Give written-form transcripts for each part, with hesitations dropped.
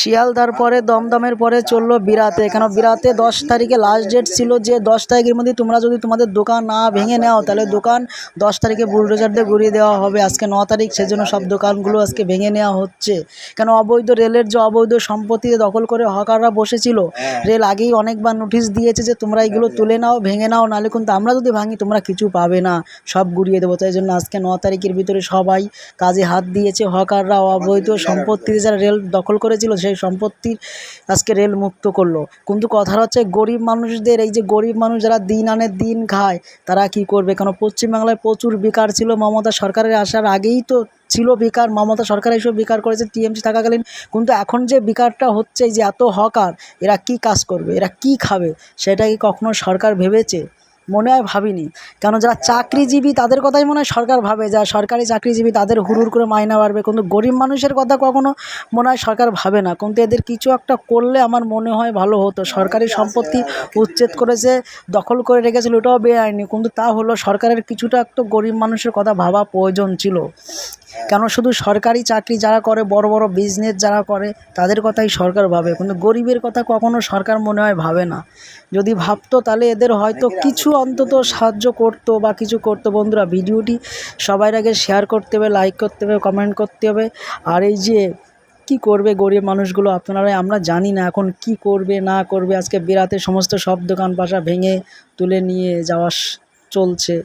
শিয়ালদার পরে দমদমের পরে চললো বিরাতে। কেন বিরাতে 10 তারিখে লাস্ট ডেট ছিল, যে 10 তারিখের মধ্যে তোমরা যদি তোমাদের দোকান না ভেঙে নাও তাহলে দোকান 10 তারিখে বুলডোজার দিয়ে গুড়িয়ে দেওয়া হবে। আজকে 9 তারিখ, সেজন্য সব দোকানগুলো আজকে ভেঙে নেওয়া হচ্ছে। কেন অবৈধ রেলের যে অবৈধ সম্পত্তি দখল করে হকাররা বসেছিল, রেল আগেই অনেকবার নোটিশ দিয়েছে যে তোমরা এগুলো তুলে নাও, ভেঙে নাও, নাহলে কিন্তু আমরা যদি ভাঙি তোমরা কিছু পাবে না, সব গুড়িয়ে দেবো। তাই জন্য আজকে 9 তারিখের ভিতরে সবাই কাজে হাত দিয়েছে। হকাররা অবৈধ সম্পত্তি যারা রেল দখল করেছিল সেই সম্পত্তি আজকে রেল মুক্ত করলো। কিন্তু কথা হচ্ছে গরিব মানুষদের, এই যে গরিব মানুষ যারা দিন আনে দিন খায় তারা কি করবে? কেন পশ্চিমবাংলায় প্রচুর বেকার ছিল, মমতা সরকারের আসার আগেই তো ছিল বেকার। মমতা সরকার এইসব বেকার করেছে টিএমসি থাকাকালীন। কিন্তু এখন যে বেকারটা হচ্ছে, এই যে এত হকার, এরা কি কাজ করবে, এরা কি খাবে, সেটা কি কখনো সরকার ভেবেছে? মনে হয় ভাবিনি। কেন যারা চাকরিজীবী তাদের কথাই মনে হয় সরকার ভাবে, যারা সরকারি চাকরিজীবী তাদের হুড় করে মাইনা বাড়বে, কিন্তু গরিব মানুষের কথা কখনো মনে হয় সরকার ভাবে না। কিন্তু এদের কিছু একটা করলে আমার মনে হয় ভালো হতো। সরকারি সম্পত্তি উচ্ছেদ করেছে, দখল করে রেখেছিল, ওটাও বেআইনি, কিন্তু তা হলো সরকারের কিছুটা তো গরিব মানুষের কথা ভাবা প্রয়োজন ছিল। কেন শুধু সরকারি চাকরি যারা করে, বড় বড় বিজনেস যারা করে তাদের কথাই সরকার ভাবে, কিন্তু গরিবের কথা কখনো সরকার মনে হয় ভাবে না। যদি ভাবতো তাহলে এদের হয়তো কিছু অন্তত সাহায্য করতো বা কিছু করতো। বন্ধুরা, ভিডিওটি সবার আগে শেয়ার করতে হবে, লাইক করতে হবে, কমেন্ট করতে হবে। আর এই যে কি করবে গরিব মানুষগুলো আপনারাই, আমরা জানি না এখন কি করবে না করবে। আজকে বিরাতে সমস্ত সব দোকান পাশা ভেঙে তুলে নিয়ে যাওয়া চলছে।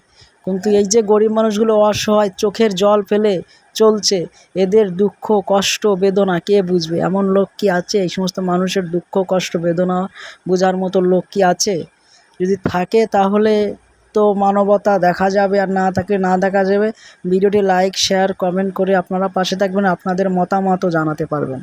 কিন্তু এই যে গরিব মানুষগুলো অসহায় চোখের জল ফেলে চলছে, এদের দুঃখ কষ্ট বেদনা কে বুঝবে? এমন লোক কি আছে? এই সমস্ত মানুষের দুঃখ কষ্ট বেদনা বোঝার মতো লোক কি আছে? যদি থাকে তাহলে তো মানবতা দেখা যাবে, আর না থাকলে না দেখা যাবে। ভিডিওটি লাইক শেয়ার কমেন্ট করে আপনারা পাশে থাকবেন, আপনাদের মতামতও জানাতে পারবেন।